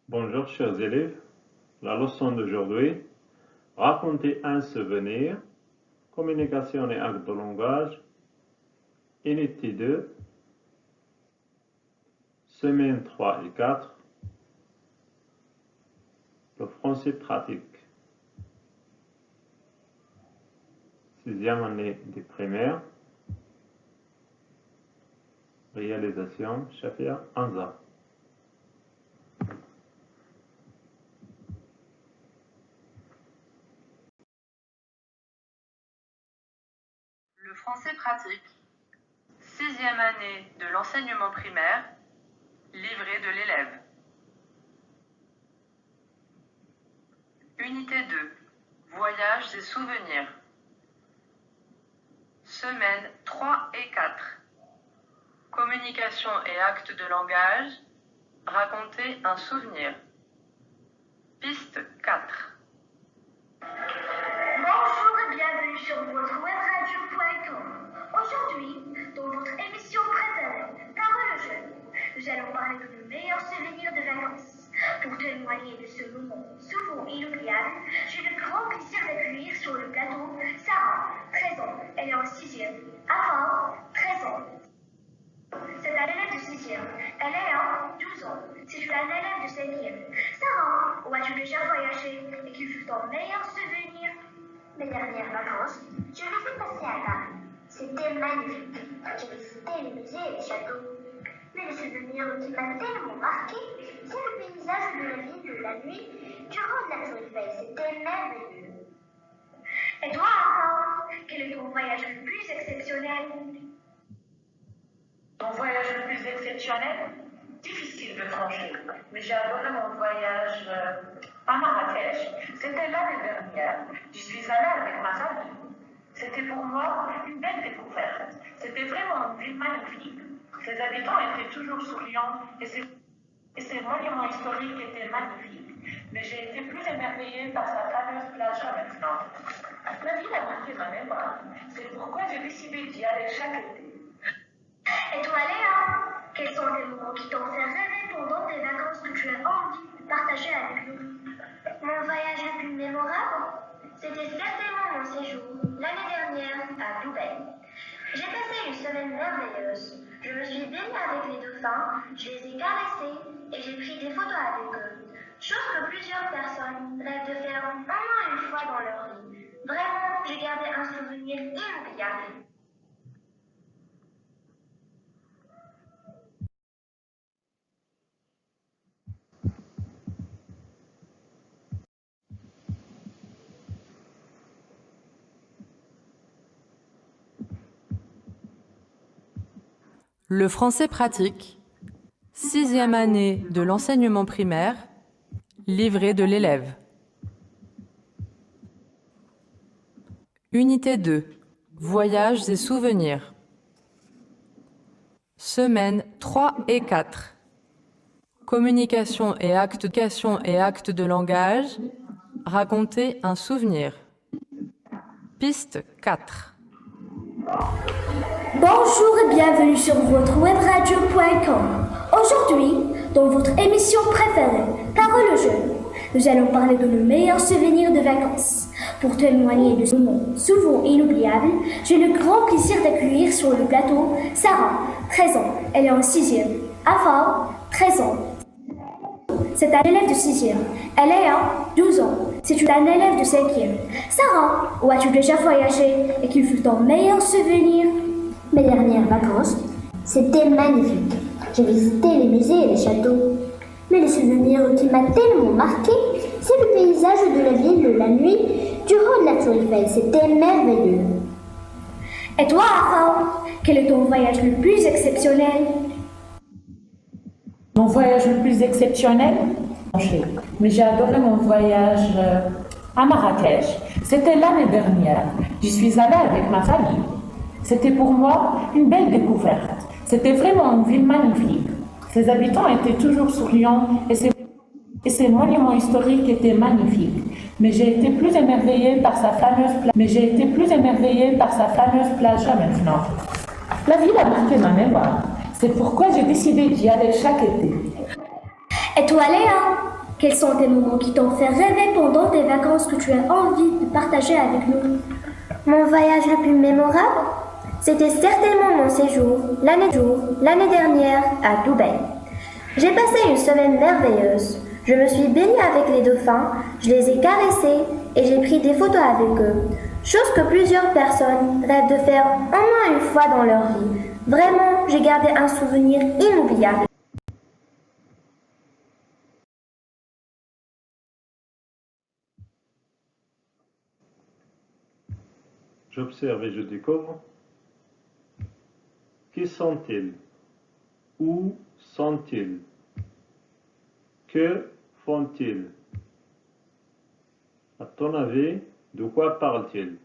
Bonjour chers élèves, la leçon d'aujourd'hui, raconter un souvenir, communication et actes de langage, unité 2, semaine 3 et 4, le français pratique, sixième année des primaires, réalisation Shafia Anza. Le français pratique, sixième année de l'enseignement primaire, livret de l'élève. Unité 2, voyages et souvenirs. Semaines 3 et 4. Communication et actes de langage, raconter un souvenir. Piste 4. Bonjour et bienvenue sur votre webradio.com. Aujourd'hui, dans votre émission préférée, Parole aux jeunes, nous allons parler de nos meilleurs souvenirs de vacances. Pour témoigner de ce moment souvent inoubliable, j'ai le grand plaisir d'accueillir sur le plateau Sarah, 13 ans, elle est en 6e, Afar, 13 ans. C'est un élève de 6e, elle est en 12 ans, c'est un élève de 5e. Sarah, où as-tu déjà voyagé et qui fut ton meilleur souvenir? Mes dernières vacances, je les ai passées à Paris. C'était magnifique. J'ai visité les musées et les châteaux. Mais le souvenir qui m'a tellement marqué, c'est le paysage de la ville de la nuit durant la Tour Eiffel. C'était merveilleux. Et toi, Arthur, quel est ton voyage le plus exceptionnel? Mon voyage le plus exceptionnel? Difficile de trancher, mais j'ai adoré mon voyage à Marrakech. C'était l'année dernière. J'y suis allée avec ma famille. C'était pour moi une belle découverte. C'était vraiment une ville magnifique. Ses habitants étaient toujours souriants et ses monuments historiques étaient magnifiques. Mais j'ai été plus émerveillée par sa fameuse plage maintenant. La ville a marqué ma mémoire. C'est pourquoi j'ai décidé d'y aller chaque été. Et toi, Léa, quels sont les moments qui t'ont fait rêver pendant tes vacances que tu as envie de partager avec nous? Mon voyage le plus mémorable, c'était certainement mon séjour l'année dernière à Dubaï. J'ai passé une semaine merveilleuse. Je me suis baignée avec les dauphins, je les ai caressés et j'ai pris des photos avec eux. Chose que plusieurs personnes rêvent de faire au moins une fois dans leur vie. Vraiment, j'ai gardé un souvenir inoubliable. Le français pratique, sixième année de l'enseignement primaire, livret de l'élève. Unité 2, voyages et souvenirs. Semaines 3 et 4. Communication et actes de langage, raconter un souvenir. Piste 4. Bonjour et bienvenue sur votre webradio.com. Aujourd'hui, dans votre émission préférée, Parole aux jeunes, nous allons parler de nos meilleurs souvenirs de vacances. Pour témoigner de ce moment souvent inoubliable, j'ai le grand plaisir d'accueillir sur le plateau Sarah, 13 ans, elle est en 6e, Afar, 13 ans. C'est un élève de 6e, elle est en 12 ans, c'est un élève de 5e. Sarah, où as-tu déjà voyagé et quel fut ton meilleur souvenir? Mes dernières vacances, c'était magnifique. J'ai visité les musées et les châteaux. Mais le souvenir qui m'a tellement marqué, c'est le paysage de la ville de la nuit durant la Tour Eiffel. C'était merveilleux. Et toi, Arthur, quel est ton voyage le plus exceptionnel? Mon voyage le plus exceptionnel? Mais j'ai adoré mon voyage à Marrakech. C'était l'année dernière. J'y suis allée avec ma famille. C'était pour moi une belle découverte. C'était vraiment une ville magnifique. Ses habitants étaient toujours souriants et ses monuments historiques étaient magnifiques. Mais j'ai été plus émerveillée par sa fameuse plage maintenant. La ville a marqué ma mémoire. C'est pourquoi j'ai décidé d'y aller chaque été. Et toi, Léa, Quels sont tes moments qui t'ont fait rêver pendant tes vacances que tu as envie de partager avec nous? Mon voyage le plus mémorable, c'était certainement mon séjour l'année dernière à Dubaï. J'ai passé une semaine merveilleuse. Je me suis baignée avec les dauphins, je les ai caressés et j'ai pris des photos avec eux. Chose que plusieurs personnes rêvent de faire au moins une fois dans leur vie. Vraiment, j'ai gardé un souvenir inoubliable. J'observe et je découvre. Qui sont-ils? Où sont-ils? Que font-ils? À ton avis, de quoi parlent-ils?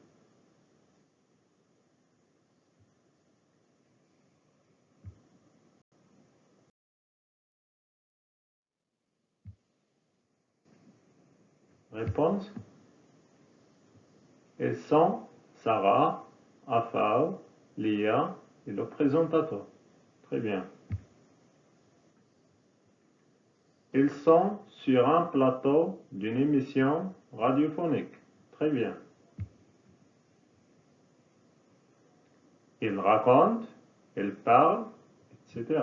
Réponse. Elles sont Sarah, Afao, Lia et le présentateur. Très bien. Ils sont sur un plateau d'une émission radiophonique. Très bien. Ils racontent, ils parlent, etc.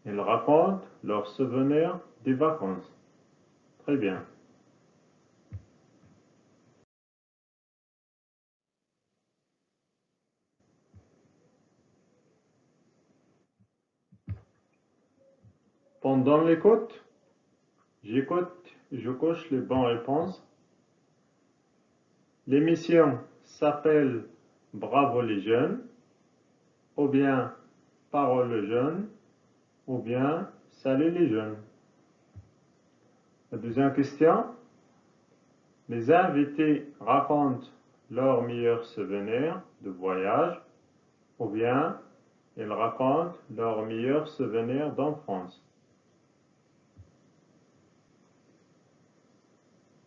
Ils racontent leurs souvenirs des vacances. Très bien. Pendant l'écoute, j'écoute, je coche les bonnes réponses. L'émission s'appelle Bravo les jeunes, ou bien Parole aux jeunes, ou bien Salut les jeunes. La deuxième question. Les invités racontent leurs meilleurs souvenirs de voyage, ou bien ils racontent leurs meilleurs souvenirs d'enfance.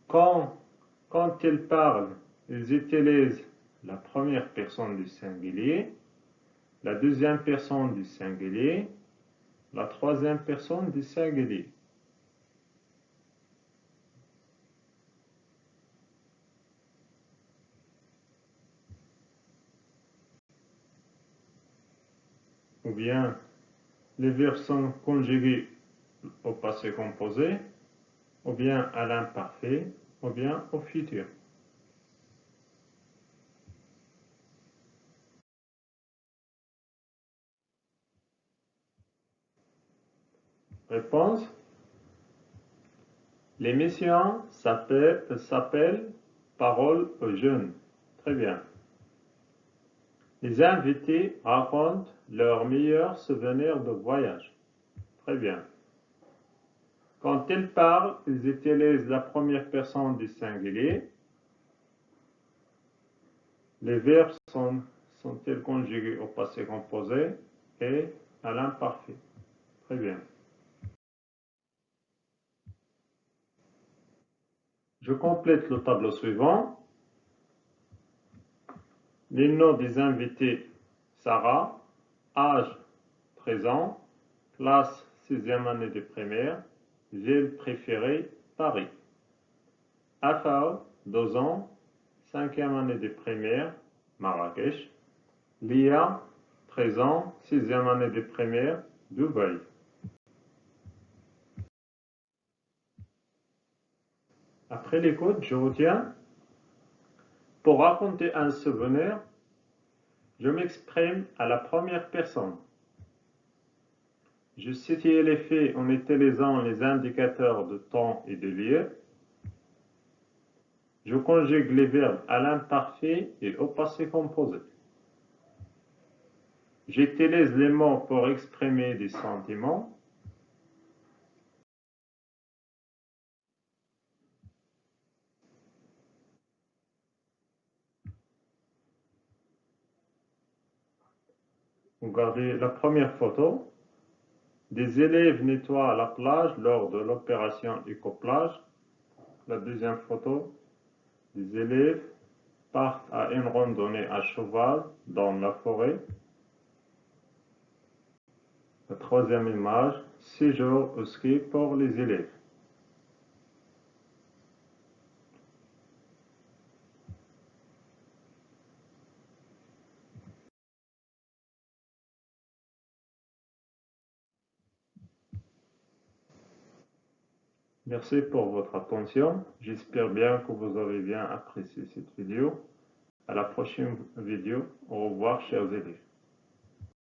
Quand ils parlent, ils utilisent la première personne du singulier, la deuxième personne du singulier, la troisième personne du singulier. Ou bien les verbes sont conjugués au passé composé, ou bien à l'imparfait, ou bien au futur. Réponse. L'émission s'appelle Parole aux jeunes. Très bien. Les invités racontent leurs meilleurs souvenirs de voyage. Très bien. Quand ils parlent, ils utilisent la première personne du singulier. Les verbes sont-ils conjugués au passé composé et à l'imparfait? Très bien. Je complète le tableau suivant. Les noms des invités: Sarah, âge 13 ans, classe 6e année de primaire, ville préférée Paris. Afao, 2 ans, 5e année de primaire, Marrakech. Lia, 13 ans, 6e année de primaire, Dubaï. Après l'écoute, je retiens. Pour raconter un souvenir, je m'exprime à la première personne. Je situe les faits en utilisant les indicateurs de temps et de lieu. Je conjugue les verbes à l'imparfait et au passé composé. J'utilise les mots pour exprimer des sentiments. Regardez la première photo. Des élèves nettoient la plage lors de l'opération Écoplage. La deuxième photo. Des élèves partent à une randonnée à cheval dans la forêt. La troisième image, séjour au ski pour les élèves. Merci pour votre attention. J'espère bien que vous avez bien apprécié cette vidéo. À la prochaine vidéo. Au revoir, chers élèves.